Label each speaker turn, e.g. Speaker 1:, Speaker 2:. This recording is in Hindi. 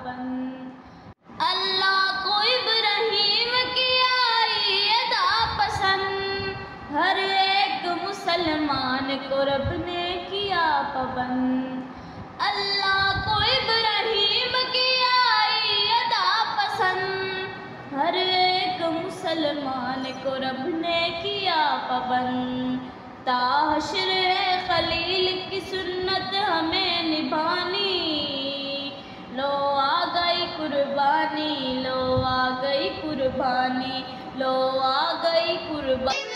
Speaker 1: पाबंद। अल्लाह को इब्राहीम की आई अदा पसंद, हर एक मुसलमान को रब ने किया पाबंद। अल्लाह को इब्राहीम की आई अदा पसंद, हर एक मुसलमान को रब ने किया पाबंद। ताहश्र खलील की सुन्नत हमें निभानी, लो आ गई कुर्बानी, लो आ गई कुर्बानी, लो आ गई कुर्बानी।